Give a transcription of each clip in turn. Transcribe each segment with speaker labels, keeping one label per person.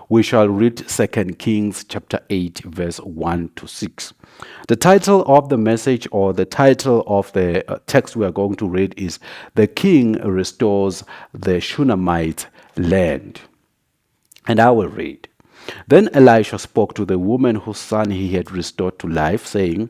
Speaker 1: We shall read 2 Kings chapter 8, verse 1 to 6. The title of the message, or the title of the text we are going to read, is "The King Restores the Shunammite Land." And I will read. Then Elisha spoke to the woman whose son he had restored to life, saying,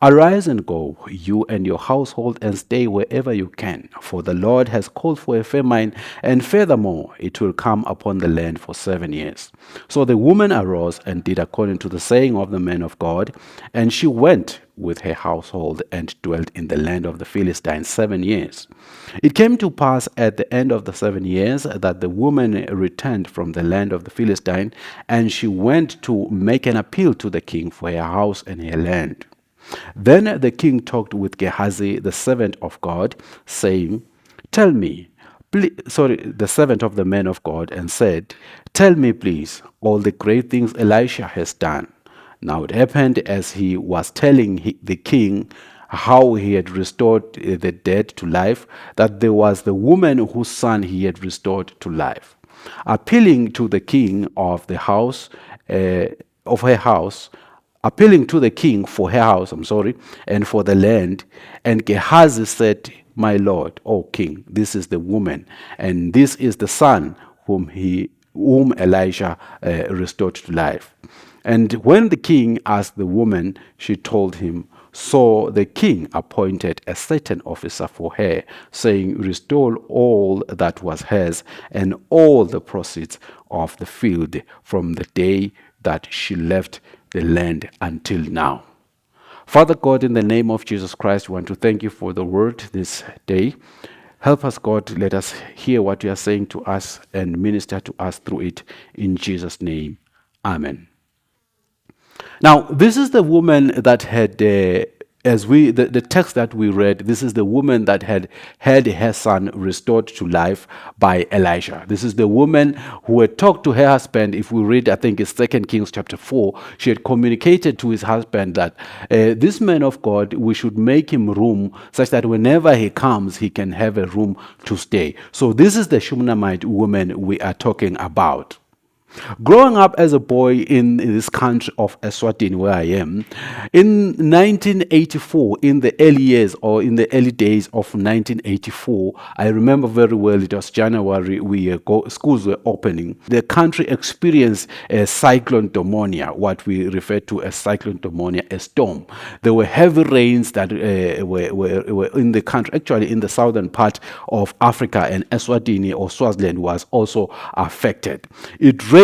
Speaker 1: "Arise and go, you and your household, and stay wherever you can, for the Lord has called for a famine, and furthermore it will come upon the land for 7 years." So the woman arose and did according to the saying of the man of God, and she went with her household and dwelt in the land of the Philistines 7 years. It came to pass at the end of the 7 years that the woman returned from the land of the Philistine, and she went to make an appeal to the king for her house and her land. Then the king talked with Gehazi, the servant of God, saying, the servant of the man of God, and said, "Tell me, please, all the great things Elisha has done." Now it happened, as he was telling the king how he had restored the dead to life, that there was the woman whose son he had restored to life. Appealing to the king of the house, of her house, appealing to the king for her house, and for the land. And Gehazi said, "My lord, O king, this is the woman, and this is the son whom Elisha restored to life." And when the king asked the woman, she told him. So the king appointed a certain officer for her, saying, "Restore all that was hers, and all the proceeds of the field from the day that she left the land until now." Father God, in the name of Jesus Christ, we want to thank you for the word this day. Help us, God. Let us hear what you are saying to us and minister to us through it. In Jesus' name, amen. Now, this is the woman that had, the text that we read, this is the woman that had her son restored to life by Elisha. This is the woman who had talked to her husband. If we read, I think it's 2 Kings chapter 4, she had communicated to his husband that this man of God, we should make him room such that whenever he comes, he can have a room to stay. So this is the Shunammite woman we are talking about. Growing up as a boy in this country of Eswatini, where I am, in 1984, in the early years or in the early days of 1984, I remember very well, it was January, schools were opening. The country experienced a cyclone pneumonia, what we refer to as cyclone pneumonia, a storm. There were heavy rains that were in the country, actually in the southern part of Africa, and Eswatini or Swaziland was also affected. It rained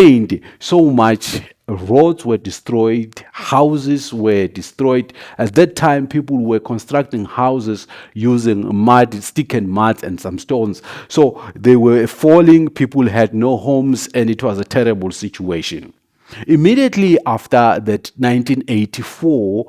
Speaker 1: so much, roads were destroyed, houses were destroyed. At that time, people were constructing houses using mud, stick and mud, and some stones. So they were falling, people had no homes, and it was a terrible situation. Immediately after that 1984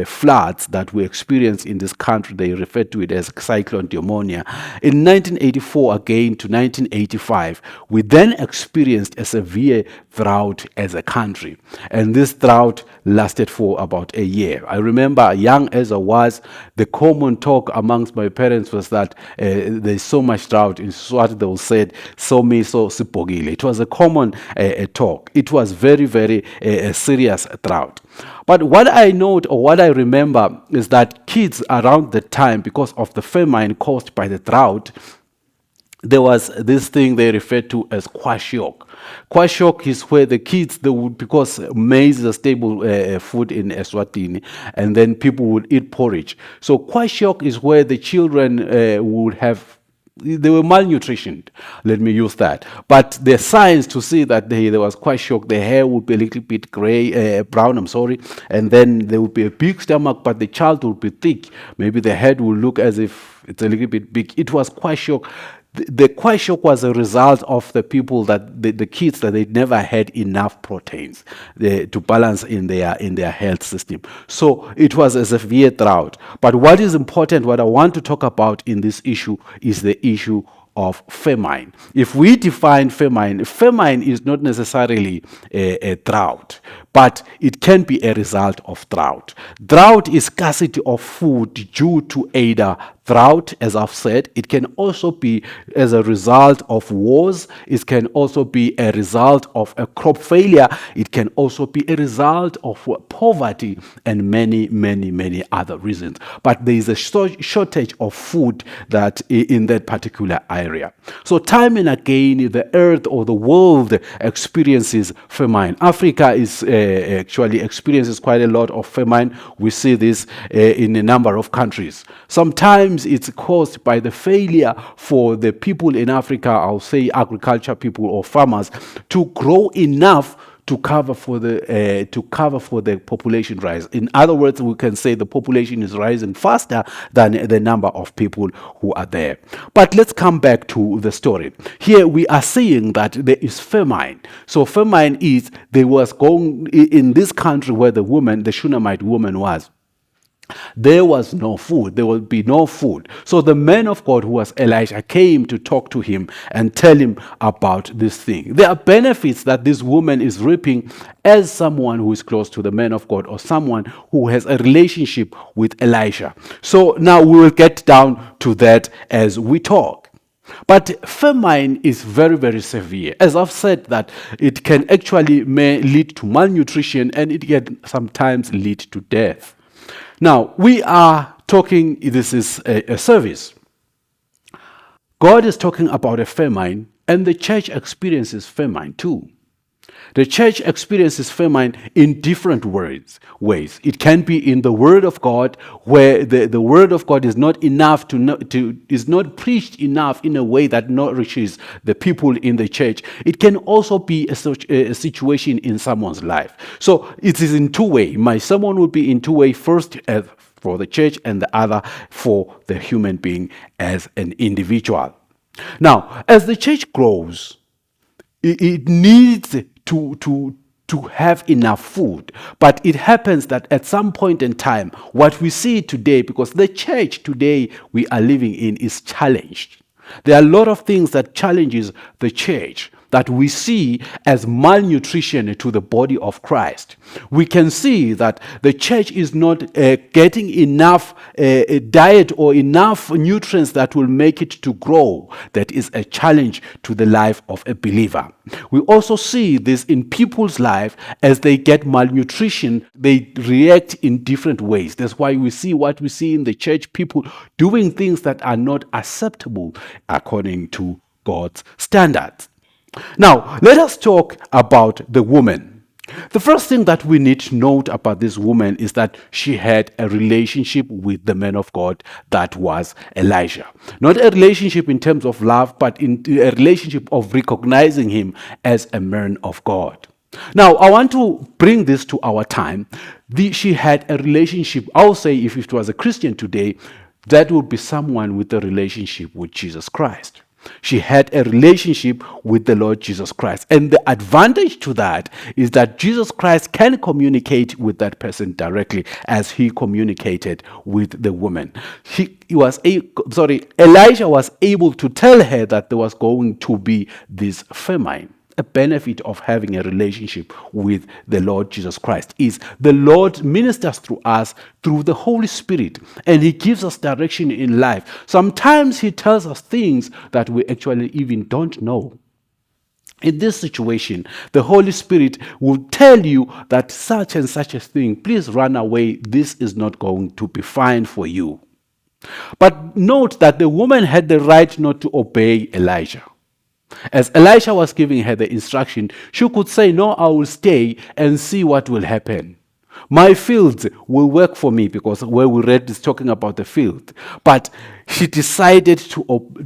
Speaker 1: floods that we experienced in this country, they refer to it as cyclone pneumonia. In 1984 again to 1985, we then experienced a severe drought as a country. And this drought lasted for about a year. I remember, young as I was, the common talk amongst my parents was that there's so much drought. In Swati, they said, "So me so sipogile." It was a common talk. It was very, very serious drought. But what I note, or what I remember, is that kids around the time, because of the famine caused by the drought, there was this thing they referred to as kwashiok. Kwashiok is where the kids, they would, because maize is a staple food in Eswatini, and then people would eat porridge. So kwashiok is where the children would have, they were malnutritioned, let me use that. But the signs to see that there was kwashiok, the hair would be a little bit gray, brown, and then there would be a big stomach, but the child would be thick. Maybe the head would look as if it's a little bit big. It was kwashiok. The kwashiok was a result of the people that the kids that they never had enough proteins to balance in their health system. So it was a severe drought. But what is important, what I want to talk about in this issue is the issue of famine. If we define famine, famine is not necessarily a drought, but it can be a result of drought. Drought is scarcity of food due to either drought, as I've said. It can also be as a result of wars. It can also be a result of a crop failure. It can also be a result of poverty and many, many, many other reasons. But there is a shortage of food that in that particular area. So time and again, the earth or the world experiences famine. Africa is actually experiences quite a lot of famine. We see this in a number of countries. Sometimes it's caused by the failure for the people in Africa, I'll say agriculture people or farmers, to grow enough to cover for the population rise. In other words, we can say the population is rising faster than the number of people who are there. But let's come back to the story. Here we are seeing that there is famine. So famine is there was going in this country where the woman, the Shunammite woman was. There was no food. There will be no food. So the man of God, who was Elisha, came to talk to him and tell him about this thing. There are benefits that this woman is reaping as someone who is close to the man of God or someone who has a relationship with Elisha. So now we will get down to that as we talk. But famine is very, very severe. As I've said, that it can actually may lead to malnutrition and it can sometimes lead to death. Now, we are talking, this is a service. God is talking about a famine, and the church experiences famine too. The church experiences famine in different ways. It can be in the Word of God, where the Word of God is not enough is not preached enough in a way that nourishes the people in the church. It can also be a situation in someone's life. So it is in two ways. My sermon will be in two ways. First, for the church, and the other for the human being as an individual. Now, as the church grows, it needs to have enough food. But it happens that at some point in time, what we see today, because the church today we are living in is challenged. There are a lot of things that challenges the church that we see as malnutrition to the body of Christ. We can see that the church is not getting enough diet or enough nutrients that will make it to grow. That is a challenge to the life of a believer. We also see this in people's life. As they get malnutrition, they react in different ways. That's why we see what we see in the church, people doing things that are not acceptable according to God's standards. Now, let us talk about the woman. The first thing that we need to note about this woman is that she had a relationship with the man of God that was Elijah. Not a relationship in terms of love, but in a relationship of recognizing him as a man of God. Now, I want to bring this to our time. She had a relationship, I'll say if it was a Christian today, that would be someone with a relationship with Jesus Christ. She had a relationship with the Lord Jesus Christ. And the advantage to that is that Jesus Christ can communicate with that person directly as he communicated with the woman. Elijah was able to tell her that there was going to be this famine. A benefit of having a relationship with the Lord Jesus Christ is the Lord ministers through us through the Holy Spirit, and he gives us direction in life. Sometimes he tells us things that we actually even don't know. In this situation, the Holy Spirit will tell you that such and such a thing, please run away. This is not going to be fine for you. But note that the woman had the right not to obey Elijah. As Elisha was giving her the instruction, she could say, no, I will stay and see what will happen. My fields will work for me, because where we read is talking about the field. But she decided to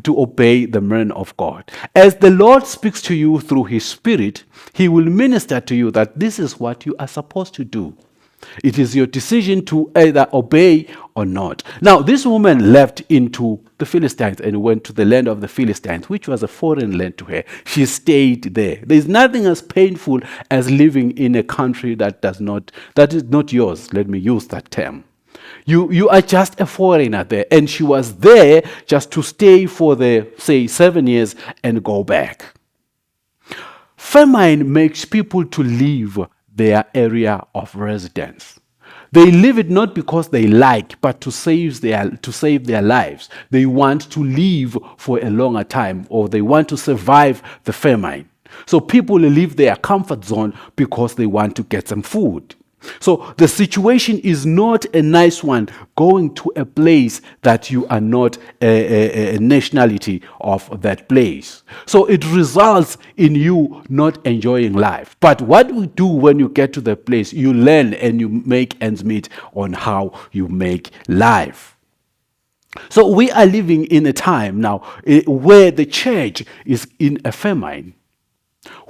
Speaker 1: obey the man of God. As the Lord speaks to you through his Spirit, he will minister to you that this is what you are supposed to do. It is your decision to either obey or not. Now, this woman left into the Philistines and went to the land of the Philistines, which was a foreign land to her. She stayed there. There is nothing as painful as living in a country that is not yours. Let me use that term. You are just a foreigner there, and she was there just to stay for 7 years and go back. Famine makes people to leave their area of residence. They live it not because they like, but to save their lives. They want to live for a longer time, or they want to survive the famine. So people leave their comfort zone because they want to get some food. So the situation is not a nice one, going to a place that you are not a nationality of that place. So it results in you not enjoying life. But what we do when you get to the place, you learn and you make ends meet on how you make life. So we are living in a time now where the church is in a famine,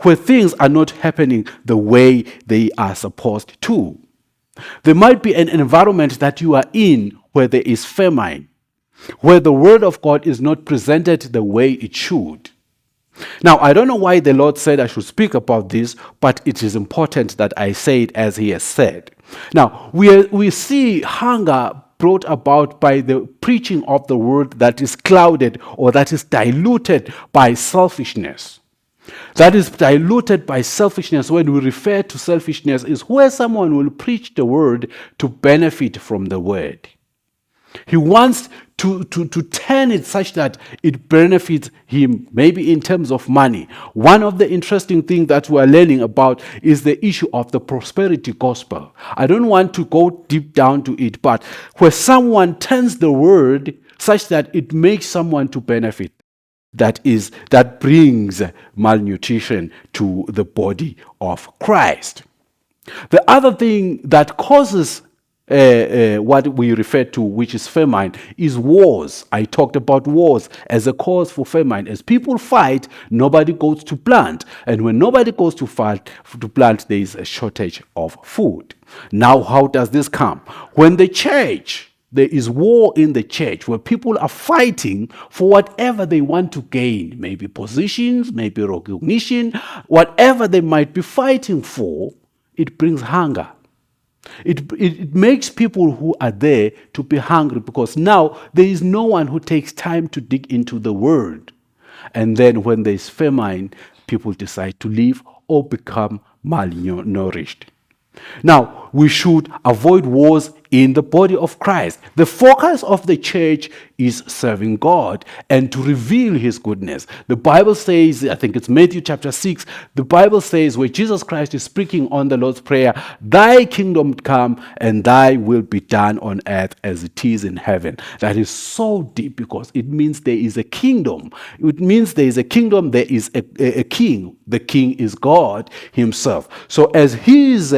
Speaker 1: where things are not happening the way they are supposed to. There might be an environment that you are in where there is famine, where the word of God is not presented the way it should. Now, I don't know why the Lord said I should speak about this, but it is important that I say it as He has said. Now, we see hunger brought about by the preaching of the word that is clouded or that is diluted by selfishness. That is diluted by selfishness. When we refer to selfishness, is where someone will preach the word to benefit from the word. He wants to turn it such that it benefits him, maybe in terms of money. One of the interesting things that we are learning about is the issue of the prosperity gospel. I don't want to go deep down to it, but where someone turns the word such that it makes someone to benefit, that brings malnutrition to the body of Christ. The other thing that causes what we refer to, which is famine, is wars. I talked about wars as a cause for famine. As people fight, nobody goes to plant. And when nobody goes to plant, there is a shortage of food. Now, how does this come? When there is war in the church where people are fighting for whatever they want to gain, maybe positions, maybe recognition, whatever they might be fighting for, it brings hunger. It makes people who are there to be hungry because now there is no one who takes time to dig into the word. And then when there is famine, people decide to leave or become malnourished. Now, we should avoid wars in the body of Christ. The focus of the church is serving God and to reveal His goodness. The Bible says, I think it's Matthew chapter 6, the Bible says where Jesus Christ is speaking on the Lord's Prayer, "Thy kingdom come and thy will be done on earth as it is in heaven." That is so deep because it means there is a kingdom. It means there is a kingdom, there is a king. The king is God Himself. So as His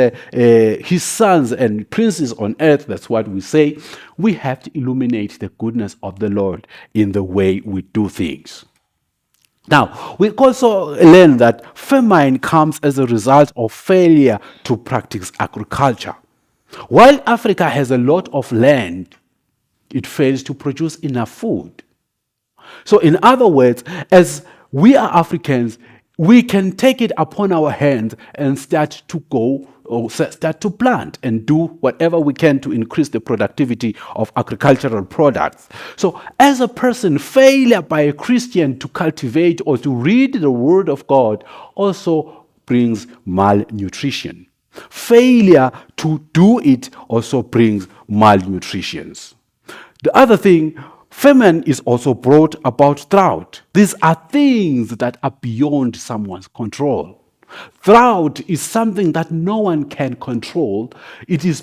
Speaker 1: sons and princes on earth, that's what we say, we have to illuminate the goodness of the Lord in the way we do things. Now, we also learn that famine comes as a result of failure to practice agriculture. While Africa has a lot of land, it fails to produce enough food. So in other words, as we are Africans, we can take it upon our hands and start to go or start to plant and do whatever we can to increase the productivity of agricultural products. So as a person, failure by a Christian to cultivate or to read the Word of God also brings malnutrition. Failure to do it also brings malnutrition. The other thing, famine is also brought about drought. These are things that are beyond someone's control. Drought is something that no one can control. It is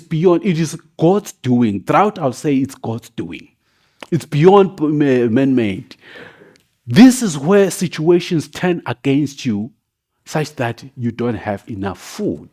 Speaker 1: God's doing. Drought, I'll say, it's God's doing. It's beyond man-made. This is where situations turn against you such that you don't have enough food.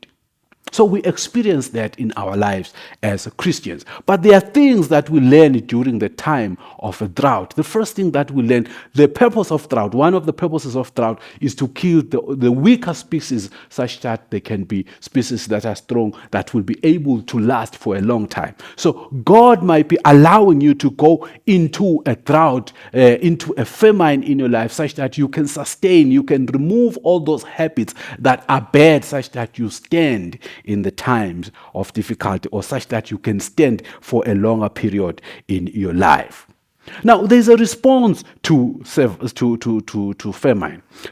Speaker 1: So we experience that in our lives as Christians. But there are things that we learn during the time of a drought. The first thing that we learn, the purpose of drought, one of the purposes of drought is to kill the weaker species such that they can be species that are strong, that will be able to last for a long time. So God might be allowing you to go into a drought, into a famine in your life such that you can sustain, you can remove all those habits that are bad such that you stand in the times of difficulty or such that you can stand for a longer period in your life. Now, there's a response to famine.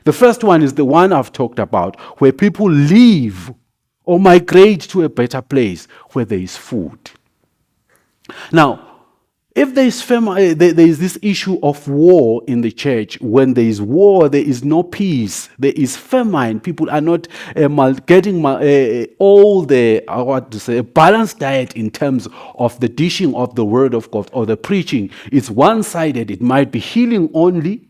Speaker 1: The first one is the one I've talked about, where people leave or migrate to a better place where there is food. Now, if there is there is this issue of war in the church. When there is war, there is no peace. There is famine. People are not getting all the what to say, a balanced diet in terms of the dishing of the word of God or the preaching. It's one-sided. It might be healing only.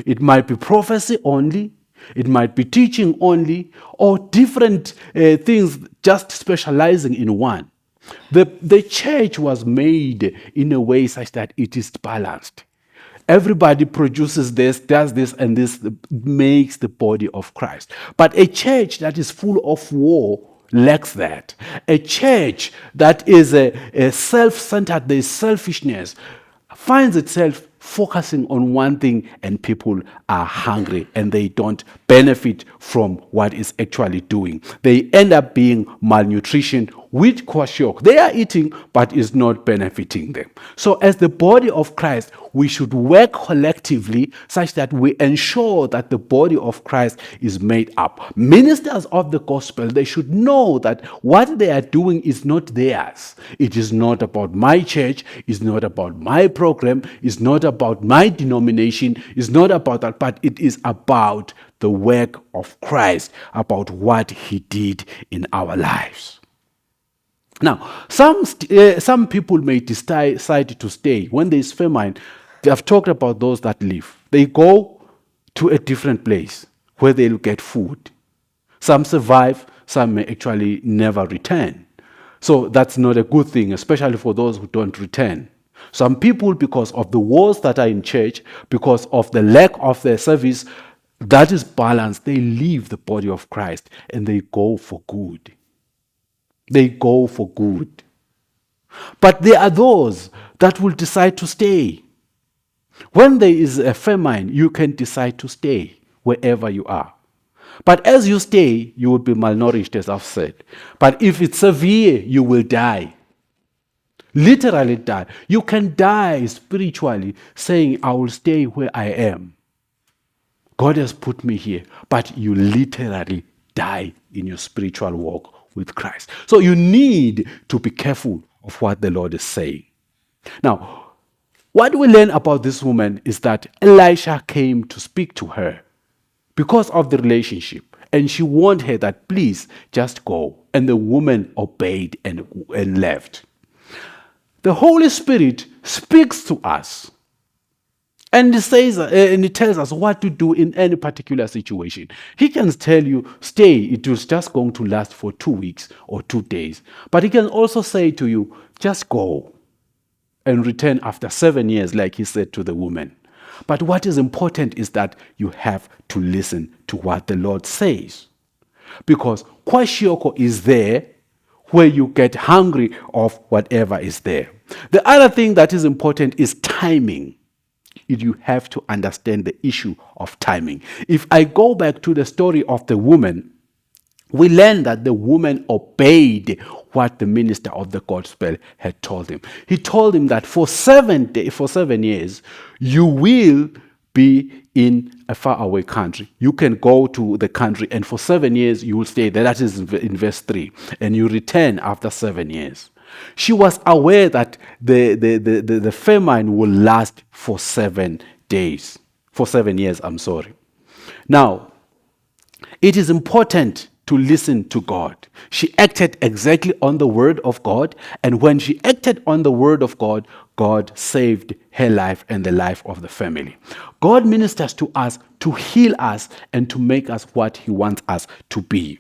Speaker 1: It might be prophecy only. It might be teaching only, or different things, just specializing in one. The church was made in a way such that it is balanced. Everybody produces this, does this, and this makes the body of Christ. But a church that is full of war lacks that. A church that is a self-centered, there is selfishness, finds itself focusing on one thing, and people are hungry and they don't benefit from what is actually doing. They end up being malnutrition with kwashiorkor. They are eating, but it's not benefiting them. So as the body of Christ, we should work collectively such that we ensure that the body of Christ is made up. Ministers of the gospel, they should know that what they are doing is not theirs. It is not about my church, it's not about my program, it's not about my denomination, it's not about that, but it is about the work of Christ, about what he did in our lives. Now, some people may decide to stay. When there is famine, they have talked about those that leave. They go to a different place where they'll get food. Some survive, some may actually never return. So that's not a good thing, especially for those who don't return. Some people, because of the wars that are in church, because of the lack of their service, that is balanced, they leave the body of Christ and they go for good. They go for good. But there are those that will decide to stay. When there is a famine, you can decide to stay wherever you are. But as you stay, you will be malnourished, as I've said. But if it's severe, you will die. Literally die. You can die spiritually saying, I will stay where I am. God has put me here. But you literally die in your spiritual walk with Christ. So you need to be careful of what the Lord is saying. Now, what we learn about this woman is that Elisha came to speak to her because of the relationship. And she warned her that, please, just go. And the woman obeyed and left. The Holy Spirit speaks to us. And he tells us what to do in any particular situation. He can tell you, stay, it is just going to last for 2 weeks or 2 days. But he can also say to you, just go and return after 7 years, like he said to the woman. But what is important is that you have to listen to what the Lord says. Because kwashiorkor is there where you get hungry of whatever is there. The other thing that is important is timing. You have to understand the issue of timing. If I go back to the story of the woman, we learn that the woman obeyed what the minister of the gospel had told him. He told him that for 7 years, you will be in a faraway country. You can go to the country, and for 7 years, you will stay there. That is in verse 3. And you return after 7 years. She was aware that the famine will last for 7 days. For 7 years, I'm sorry. Now, it is important to listen to God. She acted exactly on the word of God, and when she acted on the word of God, God saved her life and the life of the family. God ministers to us to heal us and to make us what he wants us to be.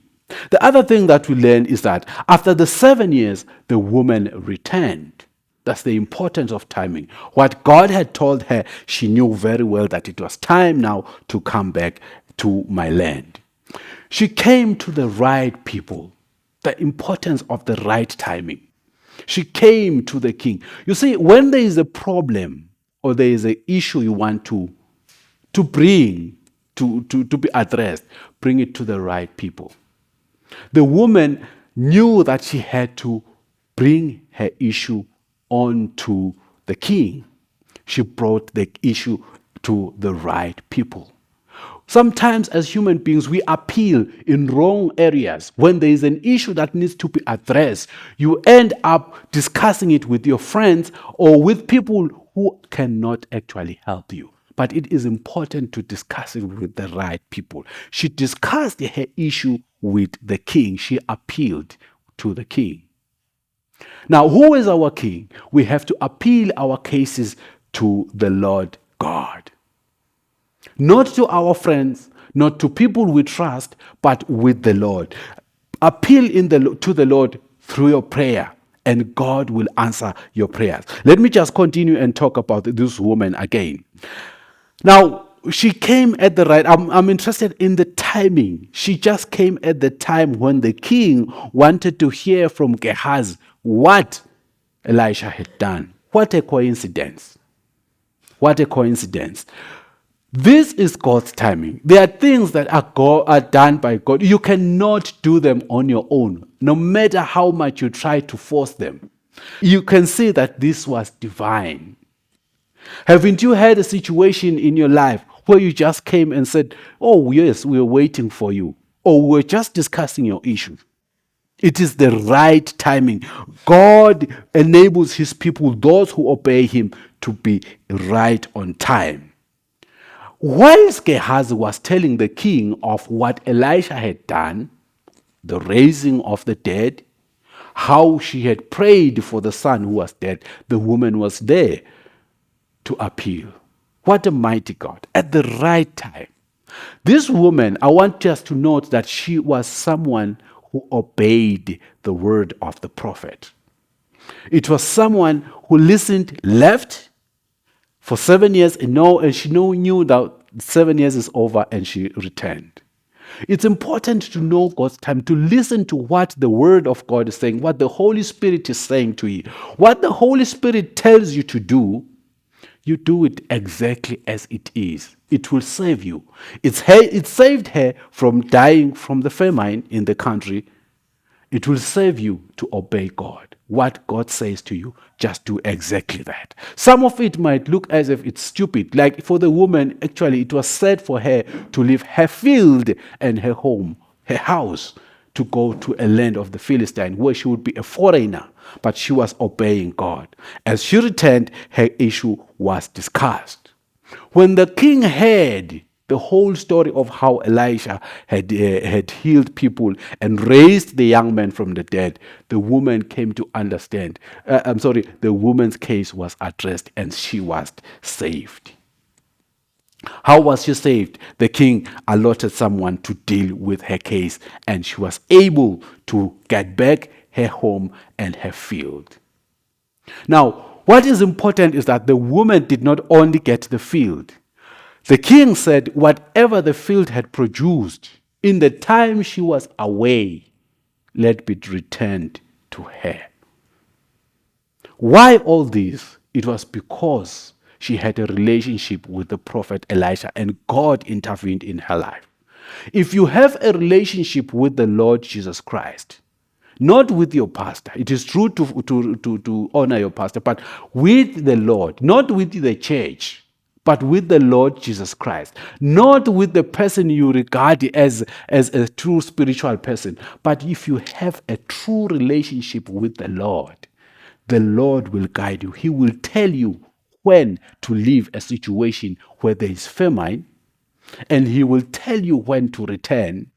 Speaker 1: The other thing that we learn is that after the 7 years, the woman returned. That's the importance of timing. What God had told her, she knew very well that it was time now to come back to my land. She came to the right people. The importance of the right timing. She came to the king. You see, when there is a problem or there is an issue you want to bring, to be addressed, bring it to the right people. The woman knew that she had to bring her issue on to the king. She brought the issue to the right people. Sometimes as human beings, we appeal in wrong areas. When there is an issue that needs to be addressed, you end up discussing it with your friends or with people who cannot actually help you. But it is important to discuss it with the right people. She discussed her issue with the king. She appealed to the king. Now, who is our king? We have to appeal our cases to the Lord God. Not to our friends, not to people we trust, but with the Lord. Appeal to the Lord through your prayer, and God will answer your prayers. Let me just continue and talk about this woman again. Now, she came at the right, I'm interested in the timing. She just came at the time when the king wanted to hear from Gehazi what Elisha had done. What a coincidence. What a coincidence. This is God's timing. There are things that are done by God. You cannot do them on your own, no matter how much you try to force them. You can see that this was divine. Haven't you had a situation in your life where you just came and said, oh, yes, we're waiting for you, or we're just discussing your issue? It is the right timing. God enables his people, those who obey him, to be right on time. Whilst Gehazi was telling the king of what Elisha had done, the raising of the dead, how she had prayed for the son who was dead, the woman was there to appeal. What a mighty God, at the right time. This woman, I want us to note that she was someone who obeyed the word of the prophet. It was someone who listened, left for 7 years, and she knew that 7 years is over, and she returned. It's important to know God's time, to listen to what the word of God is saying, what the Holy Spirit is saying to you. What the Holy Spirit tells you to do, you do it exactly as it is. It will save you. It saved her from dying from the famine in the country. It will save you to obey God. What God says to you, just do exactly that. Some of it might look as if it's stupid. Like for the woman, actually, it was said for her to leave her field and her home, her house, to go to a land of the Philistine where she would be a foreigner, but she was obeying God. As she returned, her issue was discussed. When the king heard the whole story of how Elisha had healed people and raised the young man from the dead, the woman came to understand. The woman's case was addressed and she was saved. How was she saved? The king allotted someone to deal with her case, and she was able to get back her home and her field. Now, what is important is that the woman did not only get the field. The king said whatever the field had produced in the time she was away, let be returned to her. Why all this? It was because she had a relationship with the prophet Elisha, and God intervened in her life. If you have a relationship with the Lord Jesus Christ, not with your pastor, it is true to honor your pastor, but with the Lord, not with the church, but with the Lord Jesus Christ, not with the person you regard as a true spiritual person, but if you have a true relationship with the Lord will guide you. He will tell you when to leave a situation where there is famine, and he will tell you when to return.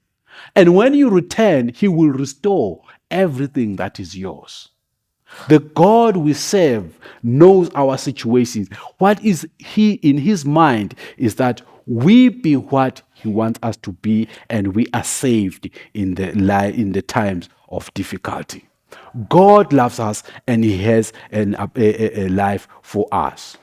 Speaker 1: And when you return, he will restore everything that is yours. The God we serve knows our situations. What is he in his mind is that we be what he wants us to be, and we are saved in the times of difficulty. God loves us, and he has a life for us.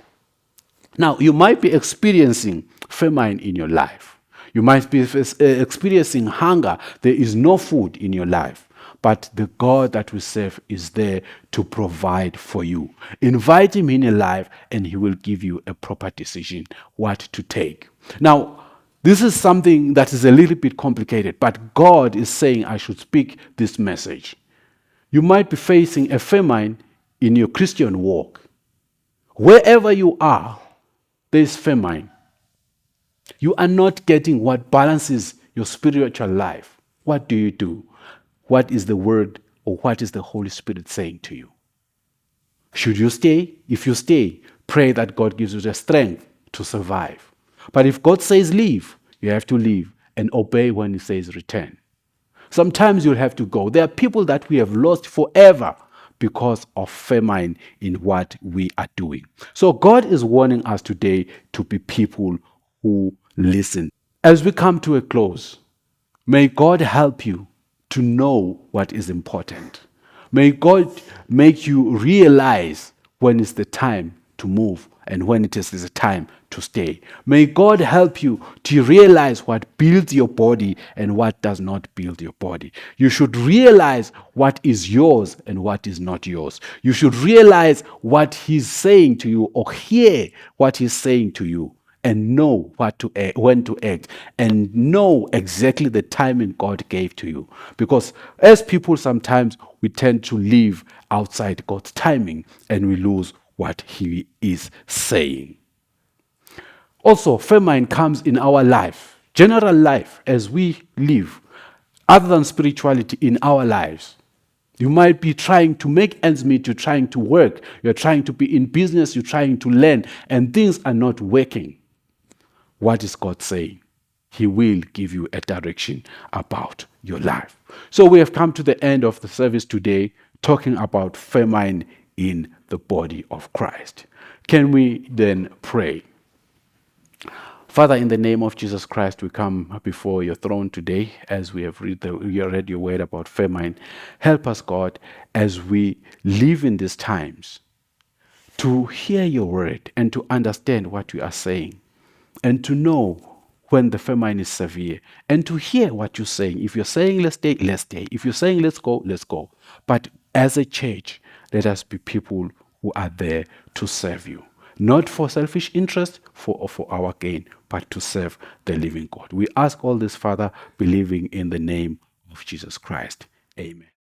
Speaker 1: Now, you might be experiencing famine in your life. You might be experiencing hunger. There is no food in your life. But the God that we serve is there to provide for you. Invite him in your life, and he will give you a proper decision what to take. Now, this is something that is a little bit complicated, but God is saying I should speak this message. You might be facing a famine in your Christian walk. Wherever you are, there is famine. You are not getting what balances your spiritual life. What do you do? What is the word or what is the Holy Spirit saying to you? Should you stay? If you stay, pray that God gives you the strength to survive. But if God says leave, you have to leave and obey when He says return. Sometimes you'll have to go. There are people that we have lost forever because of famine in what we are doing. So God is warning us today to be people who listen. As we come to a close, may God help you to know what is important. May God make you realize when is the time to move and when it is the time to stay. May God help you to realize what builds your body and what does not build your body. You should realize what is yours and what is not yours. You should realize what He's saying to you or hear what He's saying to you and know when to act, and know exactly the timing God gave to you. Because as people, sometimes we tend to live outside God's timing and we lose what He is saying. Also, famine comes in our life, general life, as we live, other than spirituality in our lives. You might be trying to make ends meet, you're trying to work, you're trying to be in business, you're trying to learn, and things are not working. What is God saying? He will give you a direction about your life. So we have come to the end of the service today talking about famine in the body of Christ. Can we then pray? Father, in the name of Jesus Christ, we come before your throne today as we have read your word about famine. Help us, God, as we live in these times to hear your word and to understand what you are saying, and to know when the famine is severe, and to hear what you're saying. If you're saying let's stay, let's stay. If you're saying let's go, let's go. But as a church, let us be people who are there to serve you, not for selfish interest or for our gain, but to serve the living God. We ask all this, Father, believing in the name of Jesus Christ. Amen.